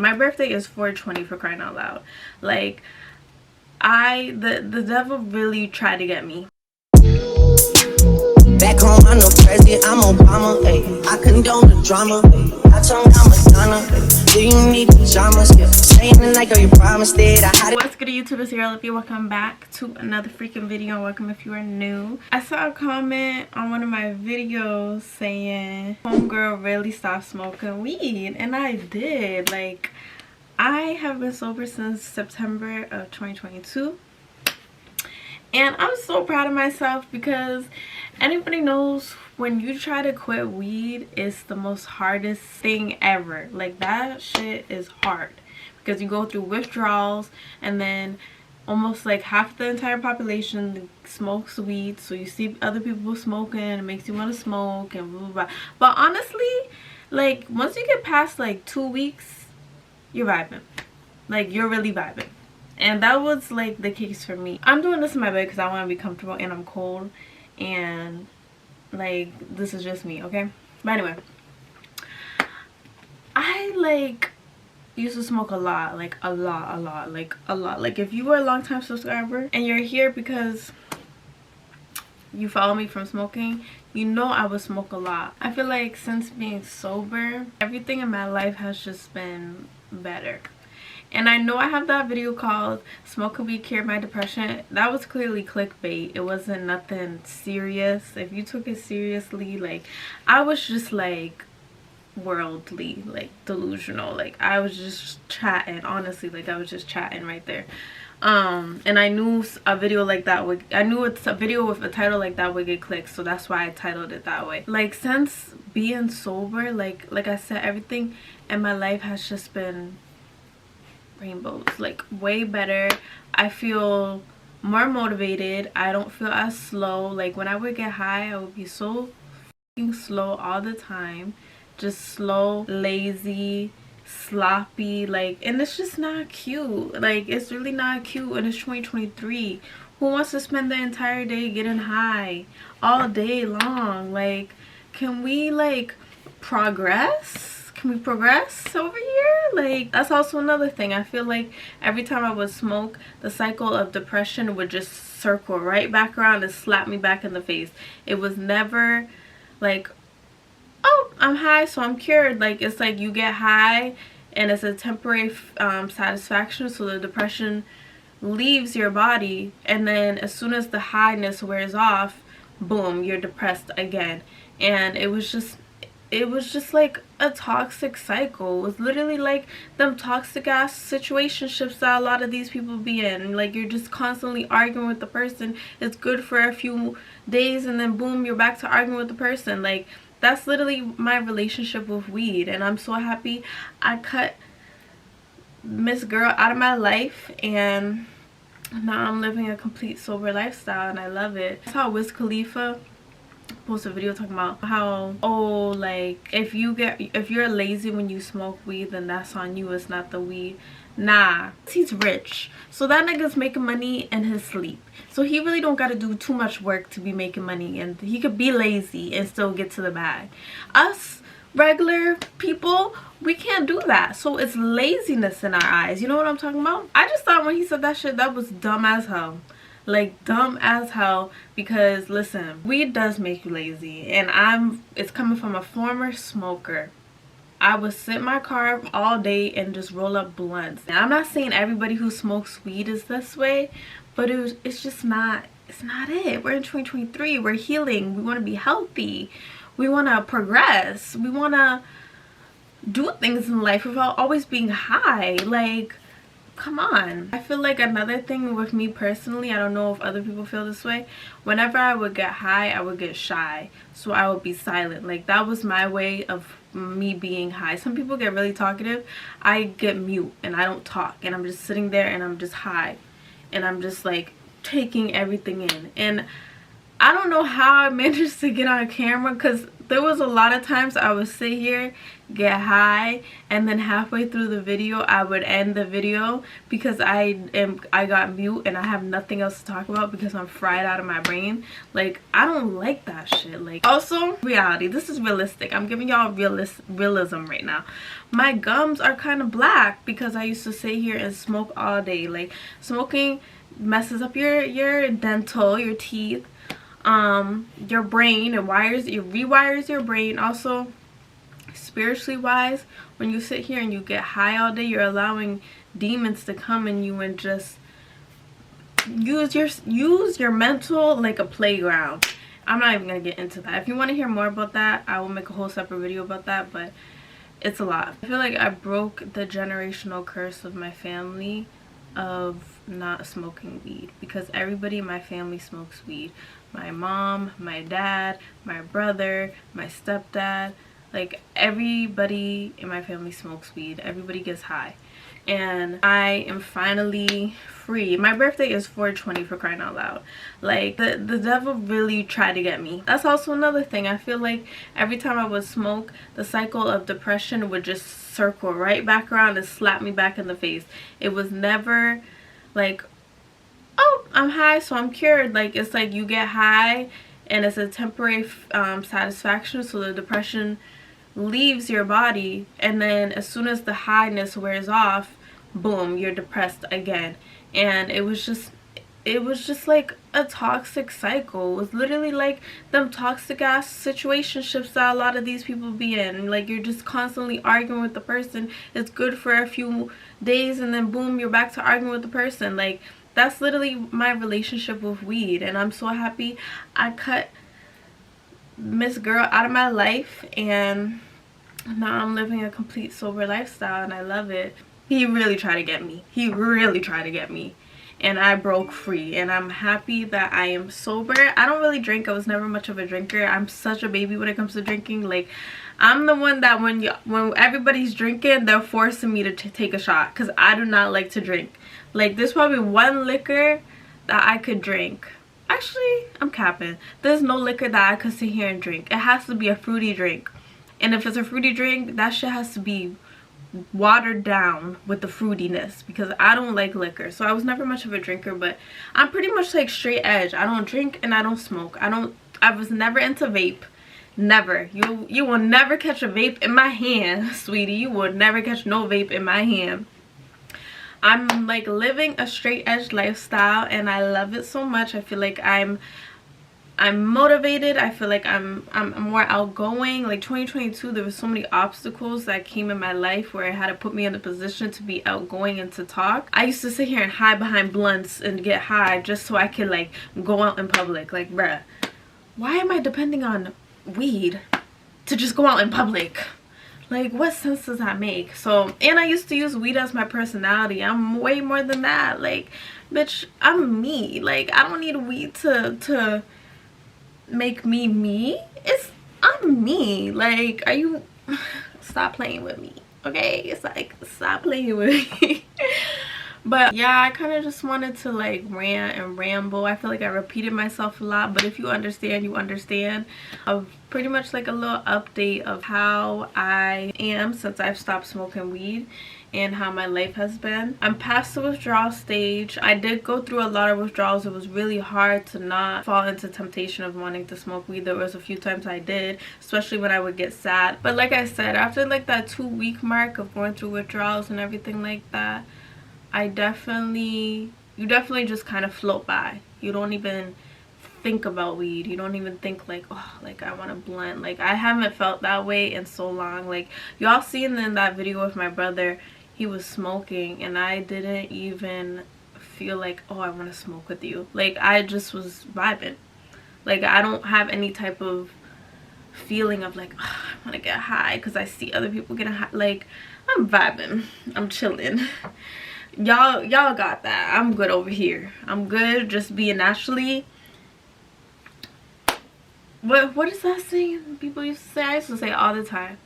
My birthday is 4/20, for crying out loud. Like, the devil really tried to get me. Back home, I'm no president, I'm Obama, ayy. I condone the drama, ayy. I told I'm Madonna, ayy. Do you need pajamas? Yeah. Staying the night, girl, you promised it. What's good, YouTube? It's here, Livvia. Welcome back to another freaking video. Welcome if you are new. I saw a comment on one of my videos saying, homegirl really stopped smoking weed. And I did. Like, I have been sober since September of 2022. And I'm so proud of myself because anybody knows when you try to quit weed, it's the most hardest thing ever. Like, that shit is hard because you go through withdrawals, and then almost like half the entire population smokes weed. So you see other people smoking, it makes you want to smoke and blah, blah, blah. But honestly, like, once you get past like 2 weeks, you're vibing. Like, you're really vibing. And that was like the case for me. I'm doing this in my bed because I want to be comfortable and I'm cold. And like, this is just me, okay? But anyway, I like used to smoke a lot. Like a lot. Like, if you were a long time subscriber and you're here because you follow me from smoking, you know I would smoke a lot. I feel like since being sober, everything in my life has just been better. And I know I have that video called Smoking Weed Cured My Depression. That was clearly clickbait. It wasn't nothing serious. If you took it seriously, like, I was just like worldly, like delusional. Like, I was just chatting, honestly. Like, I was just chatting right there. And I knew a video like that would, I knew it's a video with a title like that would get clicks, so that's why I titled it that way. Like, since being sober, like I said, everything in my life has just been rainbows. Like, way better. I feel more motivated. I don't feel as slow. Like, when I would get high, I would be so fucking slow all the time. Just slow, lazy, sloppy. Like, and it's just not cute. Like, it's really not cute. And it's 2023. Who wants to spend the entire day getting high all day long? Like, can we like progress? Can we progress over here? Like, that's also another thing. I feel like every time I would smoke, the cycle of depression would just circle right back around and slap me back in the face. It was never like, oh, I'm high, so I'm cured. Like, it's like you get high and it's a temporary satisfaction, so the depression leaves your body, and then as soon as the highness wears off, boom, you're depressed again. And it was just like a toxic cycle. It was literally like them toxic ass situationships that a lot of these people be in. Like, you're just constantly arguing with the person. It's good for a few days and then boom, you're back to arguing with the person. Like, that's literally my relationship with weed. And I'm so happy I cut Miss Girl out of my life, and now I'm living a complete sober lifestyle, and I love it. That's how Wiz Khalifa post a video talking about how, oh, like, if you're lazy when you smoke weed, then that's on you, it's not the weed. Nah, he's rich, so that nigga's making money in his sleep, so he really don't gotta do too much work to be making money, and he could be lazy and still get to the bag. Us regular people, we can't do that, so it's laziness in our eyes. You know what I'm talking about? I just thought when he said that shit, that was dumb as hell. Like, dumb as hell, because listen, weed does make you lazy, and it's coming from a former smoker. I would sit in my car all day and just roll up blunts. And I'm not saying everybody who smokes weed is this way, but it's just not, it's not it. We're in 2023, we're healing, we want to be healthy, we want to progress, we want to do things in life without always being high. Like, come on. I feel like another thing with me personally, I don't know if other people feel this way, whenever I would get high, I would get shy, so I would be silent. Like, that was my way of me being high. Some people get really talkative. I get mute and I don't talk, and I'm just sitting there and I'm just high, and I'm just like taking everything in. And I don't know how I managed to get on camera, because There was a lot of times I would sit here, get high, and then halfway through the video I would end the video because I got mute and I have nothing else to talk about because I'm fried out of my brain. Like, I don't like that shit. Like, also reality, this is realistic. I'm giving y'all realism right now. My gums are kind of black because I used to sit here and smoke all day. Like, smoking messes up your dental, your teeth, your brain. It rewires your brain. Also, spiritually wise, when you sit here and you get high all day, you're allowing demons to come in you and just use your mental like a playground. I'm not even gonna get into that. If you want to hear more about that, I will make a whole separate video about that, but it's a lot. I feel like I broke the generational curse of my family of not smoking weed, because everybody in my family smokes weed. My mom, my dad, my brother, my stepdad, like everybody in my family smokes weed. Everybody gets high. And I am finally free. My birthday is 4/20, for crying out loud. Like, the devil really tried to get me. That's also another thing. I feel like every time I would smoke, the cycle of depression would just circle right back around and slap me back in the face. It was never like, oh, I'm high, so I'm cured. Like, it's like you get high and it's a temporary satisfaction, so the depression leaves your body, and then as soon as the highness wears off, boom, you're depressed again. And it was just like a toxic cycle. It was literally like them toxic ass situationships that a lot of these people be in. Like, you're just constantly arguing with the person. It's good for a few days and then boom, you're back to arguing with the person. Like, that's literally my relationship with weed. And I'm so happy I cut Miss Girl out of my life, and now I'm living a complete sober lifestyle, and I love it. He really tried to get me. He really tried to get me, and I broke free, and I'm happy that I am sober. I don't really drink. I was never much of a drinker. I'm such a baby when it comes to drinking. Like, I'm the one that when everybody's drinking, they're forcing me to take a shot, because I do not like to drink. Like, there's probably one liquor that I could drink. Actually, I'm capping. There's no liquor that I could sit here and drink. It has to be a fruity drink. And if it's a fruity drink, that shit has to be watered down with the fruitiness, because I don't like liquor. So I was never much of a drinker, but I'm pretty much like straight edge. I don't drink and I don't smoke. I was never into vape. Never. You will never catch a vape in my hand, sweetie. You will never catch no vape in my hand. I'm like living a straight edge lifestyle, and I love it so much. I feel like I'm motivated. I feel like I'm more outgoing. Like, 2022, there was so many obstacles that came in my life where it had to put me in a position to be outgoing and to talk. I used to sit here and hide behind blunts and get high just so I could like go out in public. Like, bruh, why am I depending on weed to just go out in public? Like, what sense does that make? So, and I used to use weed as my personality. I'm way more than that. Like, bitch, I'm me. Like, I don't need weed to make me me. I'm me. Like, are you... Stop playing with me, okay? It's like, stop playing with me. But yeah, I kind of just wanted to like rant and ramble. I feel like I repeated myself a lot, but if you understand, you understand. Of pretty much like a little update of how I am since I've stopped smoking weed and how my life has been. I'm past the withdrawal stage. I did go through a lot of withdrawals. It was really hard to not fall into temptation of wanting to smoke weed. There was a few times I did, especially when I would get sad. But like I said, after like that 2-week mark of going through withdrawals and everything like that, you definitely just kind of float by. You don't even think about weed. You don't even think like, oh, like I want to blunt. Like, I haven't felt that way in so long. Like, y'all seen in that video with my brother, he was smoking and I didn't even feel like, oh, I want to smoke with you. Like, I just was vibing. Like, I don't have any type of feeling of like, oh, I want to get high because I see other people getting high. Like, I'm vibing. I'm chilling. Y'all got that. I'm good over here. I'm good just being naturally. What is that saying people used to say? I used to say it all the time.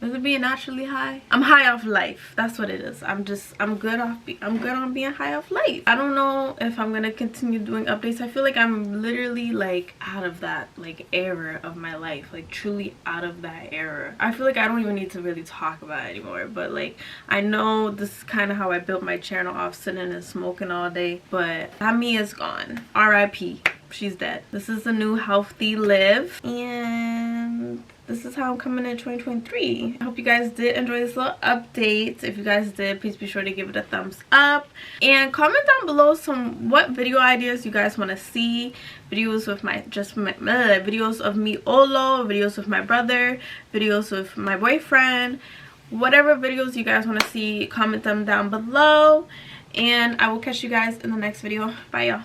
Is it being naturally high? I'm high off life. That's what it is. I'm good on being high off life. I don't know if I'm gonna continue doing updates. I feel like I'm literally like out of that like era of my life, like truly out of that era. I feel like I don't even need to really talk about it anymore, but like I know this is kind of how I built my channel, off sitting and smoking all day, but that me is gone. RIP. She's dead. This is the new healthy Liv, and this is how I'm coming in 2023. I hope you guys did enjoy this little update. If you guys did, please be sure to give it a thumbs up and comment down below what video ideas you guys want to see. Videos with videos of me Olo, videos with my brother, videos with my boyfriend, whatever videos you guys want to see, comment them down below, and I will catch you guys in the next video. Bye, y'all.